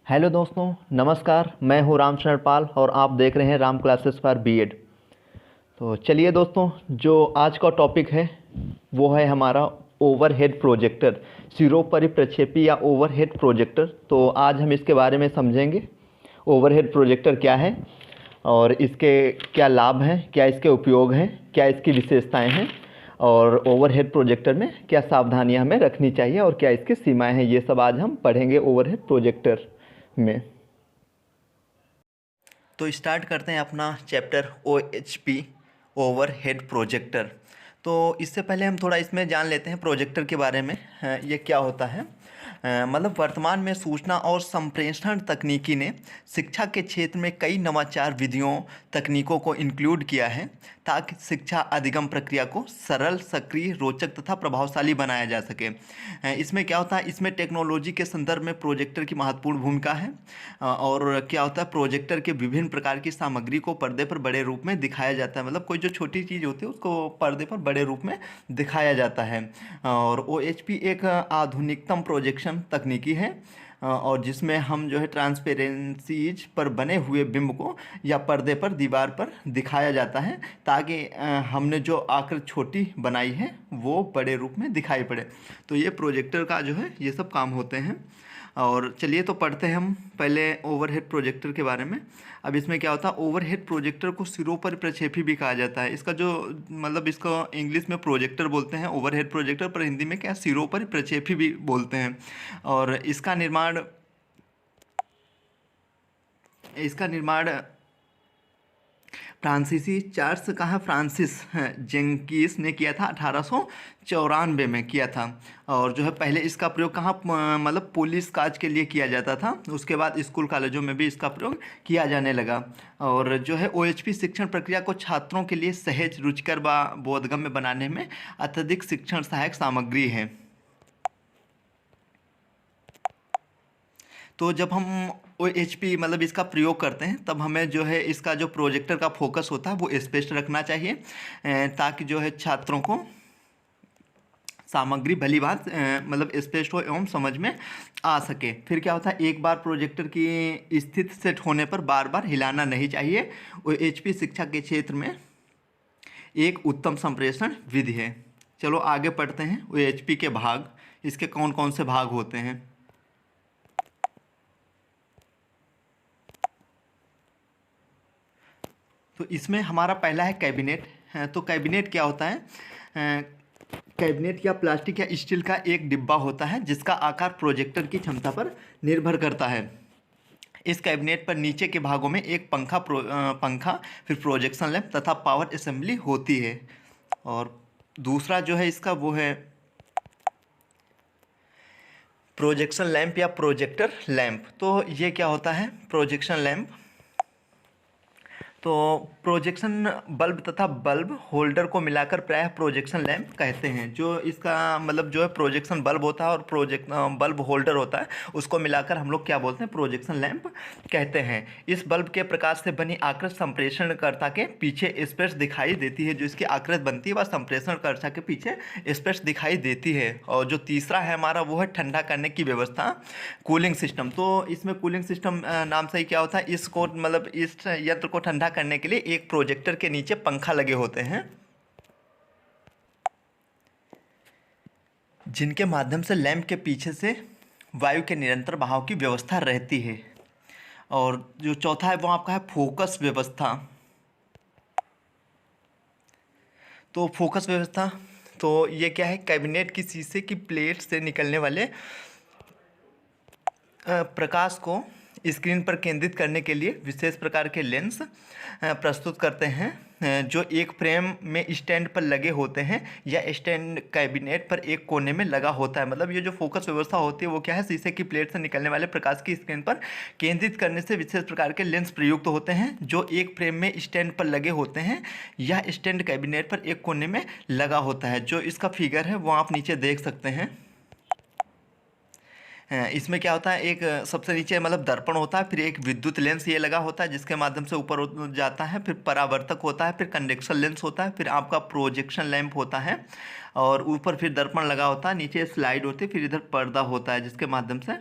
Hello दोस्तों, नमस्कार। मैं हूं राम शरण पाल और आप देख रहे हैं राम क्लासेस फॉर बीएड। तो चलिए दोस्तों, जो आज का टॉपिक है वो है हमारा ओवरहेड प्रोजेक्टर, सिरों परिप्रक्षेपी या ओवरहेड प्रोजेक्टर। तो आज हम इसके बारे में समझेंगे ओवरहेड प्रोजेक्टर क्या है और इसके क्या लाभ हैं, क्या इसके उपयोग हैं, क्या इसकी विशेषताएं हैं और ओवरहेड प्रोजेक्टर में क्या सावधानियां हमें रखनी चाहिए और क्या इसकी सीमाएं हैं। ये सब आज हम पढ़ेंगे ओवरहेड प्रोजेक्टर में। तो स्टार्ट करते हैं अपना चैप्टर OHP ओवरहेड प्रोजेक्टर। तो इससे पहले हम थोड़ा इसमें जान लेते हैं प्रोजेक्टर के बारे में। ये क्या होता है। मतलब वर्तमान में सूचना और संप्रेषण तकनीकी ने शिक्षा के क्षेत्र में कई नवाचार विधियों तकनीकों को इंक्लूड किया है ताकि शिक्षा अधिगम प्रक्रिया को सरल, सक्रिय, रोचक तथा प्रभावशाली बनाया जा सके। इसमें क्या होता है, इसमें टेक्नोलॉजी के संदर्भ में प्रोजेक्टर की महत्वपूर्ण भूमिका है। और क्या होता है, प्रोजेक्टर के विभिन्न प्रकार की सामग्री को पर्दे पर बड़े रूप में दिखाया जाता है। मतलब कोई जो छोटी चीज़ होती है उसको पर्दे पर बड़े रूप में दिखाया जाता है। और OHP एक आधुनिकतम प्रोजेक्शन तकनीकी है और जिसमें हम जो है ट्रांसपेरेंसीज पर बने हुए बिंब को या पर्दे पर, दीवार पर दिखाया जाता है ताकि हमने जो आकृति छोटी बनाई है वो बड़े रूप में दिखाई पड़े। तो ये प्रोजेक्टर का जो है ये सब काम होते हैं। और चलिए तो पढ़ते हैं हम पहले ओवरहेड प्रोजेक्टर के बारे में। अब इसमें क्या होता है, ओवरहेड प्रोजेक्टर को सिरों पर प्रक्षेपी भी कहा जाता है। इसका जो मतलब इसको इंग्लिश में प्रोजेक्टर बोलते हैं ओवरहेड प्रोजेक्टर, पर हिंदी में क्या सिरों पर प्रक्षेपी भी बोलते हैं। और इसका निर्माण फ्रांसीसी चार्ल्स फ्रांसिस जेंकिस ने किया था, 1894 में किया था। और जो है पहले इसका प्रयोग कहाँ मतलब पुलिस काज के लिए किया जाता था। उसके बाद स्कूल कॉलेजों में भी इसका प्रयोग किया जाने लगा। और जो है OHP शिक्षण प्रक्रिया को छात्रों के लिए सहज, रुचिकर व बोधगम्य बनाने में अत्यधिक शिक्षण सहायक सामग्री है। तो जब हम OHP मतलब इसका प्रयोग करते हैं तब हमें जो है इसका जो प्रोजेक्टर का फोकस होता है वो स्पष्ट रखना चाहिए ताकि जो है छात्रों को सामग्री भली बात मतलब स्पष्ट हो एवं समझ में आ सके। फिर क्या होता है, एक बार प्रोजेक्टर की स्थिति सेट होने पर बार बार हिलाना नहीं चाहिए। OHP शिक्षा के क्षेत्र में एक उत्तम संप्रेषण विधि है। चलो आगे पढ़ते हैं OHP के भाग, इसके कौन कौन से भाग होते हैं। तो इसमें हमारा पहला है कैबिनेट। तो कैबिनेट क्या होता है, कैबिनेट या प्लास्टिक या स्टील का एक डिब्बा होता है जिसका आकार प्रोजेक्टर की क्षमता पर निर्भर करता है। इस कैबिनेट पर नीचे के भागों में एक पंखा, फिर प्रोजेक्शन लैंप तथा पावर असेंबली होती है। और दूसरा जो है इसका वो है प्रोजेक्शन लैंप या प्रोजेक्टर लैंप। तो ये क्या होता है प्रोजेक्शन लैंप, तो प्रोजेक्शन बल्ब तथा बल्ब होल्डर को मिलाकर प्रायः प्रोजेक्शन लैंप कहते हैं। जो इसका मतलब जो है प्रोजेक्शन बल्ब होता है और बल्ब होल्डर होता है, उसको मिलाकर हम लोग क्या बोलते हैं, प्रोजेक्शन लैंप कहते हैं। इस बल्ब के प्रकाश से बनी आकृति संप्रेषणकर्ता के पीछे स्पष्ट दिखाई देती है। जो इसकी आकृति बनती है वह संप्रेषणकर्ता के पीछे स्पष्ट दिखाई देती है। और जो तीसरा है हमारा वो है ठंडा करने की व्यवस्था, कूलिंग सिस्टम। तो इसमें कूलिंग सिस्टम नाम से ही क्या होता है, इसको मतलब इस यंत्र को ठंडा करने के लिए एक प्रोजेक्टर के नीचे पंखा लगे होते हैं जिनके माध्यम से लैंप के पीछे से वायु के निरंतर बहाव की व्यवस्था रहती है। और जो चौथा है वो आपका है फोकस व्यवस्था। तो फोकस व्यवस्था तो ये क्या है, कैबिनेट की शीशे की प्लेट से निकलने वाले प्रकाश को स्क्रीन पर केंद्रित करने के लिए विशेष प्रकार के लेंस प्रस्तुत करते हैं जो एक फ्रेम में स्टैंड पर लगे होते हैं या स्टैंड कैबिनेट पर एक कोने में लगा होता है। मतलब ये जो फोकस व्यवस्था होती है वो क्या है, शीशे की प्लेट से निकलने वाले प्रकाश की स्क्रीन पर केंद्रित करने से विशेष प्रकार के लेंस प्रयुक्त होते हैं जो एक फ्रेम में स्टैंड पर लगे होते हैं या स्टैंड कैबिनेट पर एक कोने में लगा होता है। जो इसका फिगर है वो आप नीचे देख सकते हैं। इसमें क्या होता है, एक सबसे नीचे मतलब दर्पण होता है, फिर एक विद्युत लेंस ये लगा होता है जिसके माध्यम से ऊपर जाता है, फिर परावर्तक होता है, फिर कंडक्शन लेंस होता है, फिर आपका प्रोजेक्शन लैंप होता है और ऊपर फिर दर्पण लगा होता है, नीचे स्लाइड होती है, फिर इधर पर्दा होता है जिसके माध्यम से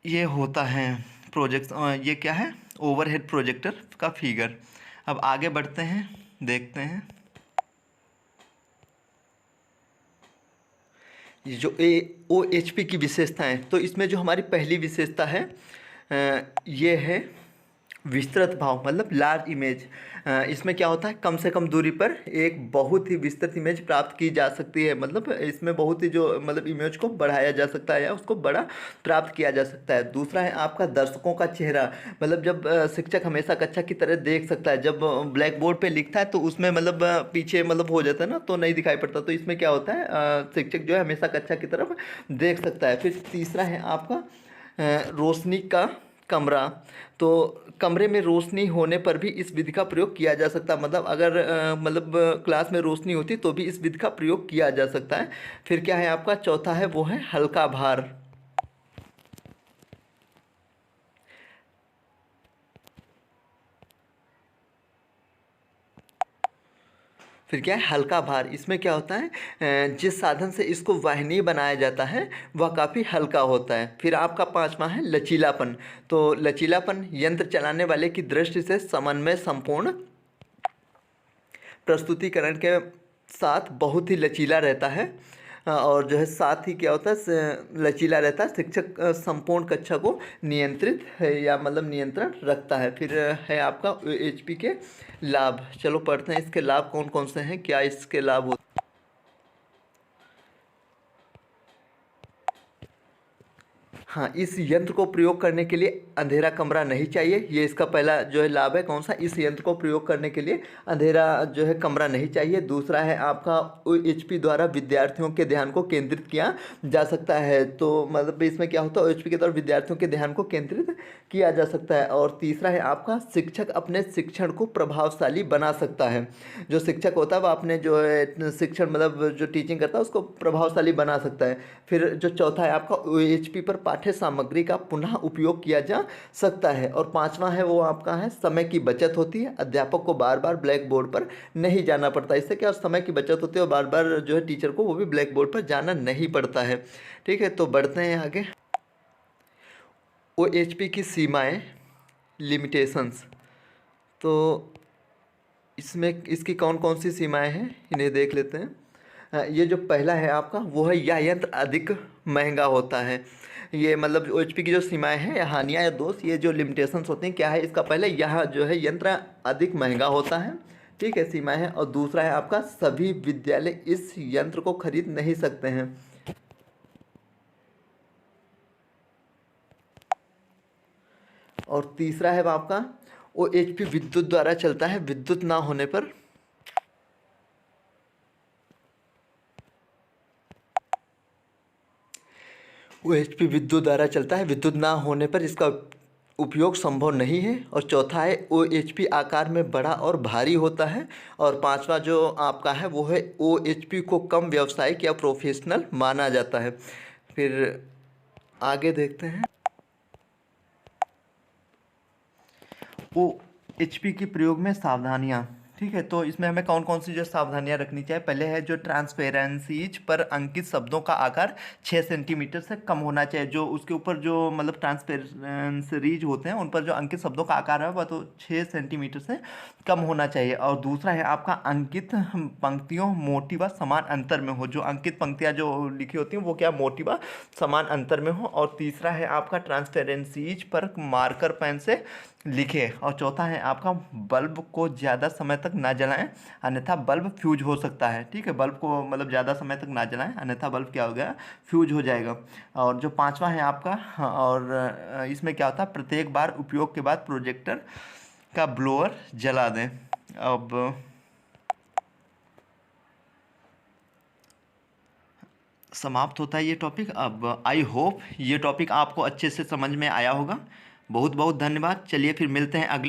ये होता है प्रोजेक्ट, ये क्या है, ओवरहेड प्रोजेक्टर का फिगर। अब आगे बढ़ते हैं, देखते हैं ये जो OHP की विशेषताएं। तो इसमें जो हमारी पहली विशेषता है ये है विस्तृत भाव, मतलब लार्ज इमेज। इसमें क्या होता है, कम से कम दूरी पर एक बहुत ही विस्तृत इमेज प्राप्त की जा सकती है। मतलब इसमें बहुत ही जो मतलब इमेज को बढ़ाया जा सकता है या उसको बड़ा प्राप्त किया जा सकता है। दूसरा है आपका दर्शकों का चेहरा, मतलब जब शिक्षक हमेशा कक्षा की तरह देख सकता है। जब ब्लैक बोर्ड पे लिखता है तो उसमें मतलब पीछे मतलब हो जाता है ना, तो नहीं दिखाई पड़ता। तो इसमें क्या होता है, शिक्षक जो है हमेशा कक्षा की तरफ देख सकता है। फिर तीसरा है आपका रोशनी का कमरा। तो कमरे में रोशनी होने पर भी इस विधि का प्रयोग किया जा सकता है। मतलब अगर मतलब क्लास में रोशनी होती तो भी इस विधि का प्रयोग किया जा सकता है। फिर क्या है आपका चौथा है, वो है हल्का भार। फिर क्या है हल्का भार। इसमें क्या होता है, जिस साधन से इसको वाहिनी बनाया जाता है वह काफ़ी हल्का होता है। फिर आपका पांचवा है लचीलापन। तो लचीलापन यंत्र चलाने वाले की दृष्टि से समन्वय संपूर्ण प्रस्तुतिकरण के साथ बहुत ही लचीला रहता है। और जो है साथ ही क्या होता है, लचीला रहता है। शिक्षक संपूर्ण कक्षा को नियंत्रित है या मतलब नियंत्रण रखता है। फिर है आपका OHP के लाभ। चलो पढ़ते हैं इसके लाभ कौन कौन से हैं, क्या इसके लाभ होते हैं। हाँ, इस यंत्र को प्रयोग करने के लिए अंधेरा कमरा नहीं चाहिए। ये इसका पहला जो है लाभ है। कौन सा, इस यंत्र को प्रयोग करने के लिए अंधेरा जो है कमरा नहीं चाहिए। दूसरा है आपका OHP द्वारा विद्यार्थियों के ध्यान को केंद्रित किया जा सकता है। तो मतलब इसमें क्या होता है, OHP के द्वारा विद्यार्थियों के ध्यान को केंद्रित किया जा सकता है। और तीसरा है आपका शिक्षक अपने शिक्षण को प्रभावशाली बना सकता है। जो शिक्षक होता है वह अपने जो है शिक्षण मतलब जो टीचिंग करता है उसको प्रभावशाली बना सकता है। फिर जो चौथा है आपका OHP पर पाठ्य सामग्री का पुनः उपयोग किया जा सकता है। और पांचवा है वो आपका है समय की बचत होती है। अध्यापक को बार बार ब्लैक बोर्ड पर नहीं जाना पड़ता। इससे क्या समय की बचत होती है और बार बार जो है टीचर को वो भी ब्लैक बोर्ड पर जाना नहीं पड़ता है। ठीक है, तो बढ़ते हैं आगे। OHP की सीमाएं, लिमिटेशंस। तो इसमें इसकी कौन कौन सी सीमाएं हैं इन्हें देख लेते हैं। ये जो पहला है आपका वो है, यह यंत्र अधिक महंगा होता है। ये मतलब OHP की जो सीमाएं हैं या हानियाँ या दोष, ये जो लिमिटेशंस होती हैं क्या है, इसका पहले यह जो है यंत्र अधिक महंगा होता है। ठीक है, सीमाएं हैं। और दूसरा है आपका सभी विद्यालय इस यंत्र को खरीद नहीं सकते हैं। और तीसरा है आपका OHP विद्युत द्वारा चलता है। विद्युत ना होने पर OHP विद्युत द्वारा चलता है। विद्युत ना होने पर इसका उपयोग संभव नहीं है। और चौथा है OHP आकार में बड़ा और भारी होता है। और पांचवा जो आपका है वो है OHP को कम व्यावसायिक या प्रोफेशनल माना जाता है। फिर आगे देखते हैं OHP के प्रयोग में सावधानियाँ। ठीक है, तो इसमें हमें कौन कौन सी जो सावधानियां रखनी चाहिए। पहले है जो ट्रांसपेरेंसीज पर अंकित शब्दों का आकार 6 सेंटीमीटर से कम होना चाहिए। जो उसके ऊपर जो मतलब ट्रांसपेरेंसीज होते हैं उन पर जो अंकित शब्दों का आकार है वह तो 6 सेंटीमीटर से कम होना चाहिए। और दूसरा है आपका अंकित पंक्तियों मोटी व समान अंतर में हो। जो अंकित पंक्तियाँ जो लिखी होती हैं वो क्या मोटी व समान अंतर में हो। और तीसरा है आपका ट्रांसपेरेंसीज पर मार्कर पेन से लिखे। और चौथा है आपका बल्ब को ज़्यादा समय तक ना जलाएं, अन्यथा बल्ब फ्यूज हो सकता है। ठीक है, बल्ब को मतलब ज़्यादा समय तक ना जलाएं, अन्यथा बल्ब क्या हो गया, फ्यूज हो जाएगा। और जो पांचवा है आपका, और इसमें क्या होता है, प्रत्येक बार उपयोग के बाद प्रोजेक्टर का ब्लोअर जला दें। अब समाप्त होता है ये टॉपिक। अब आई होप ये टॉपिक आपको अच्छे से समझ में आया होगा। बहुत बहुत धन्यवाद। चलिए फिर मिलते हैं अगले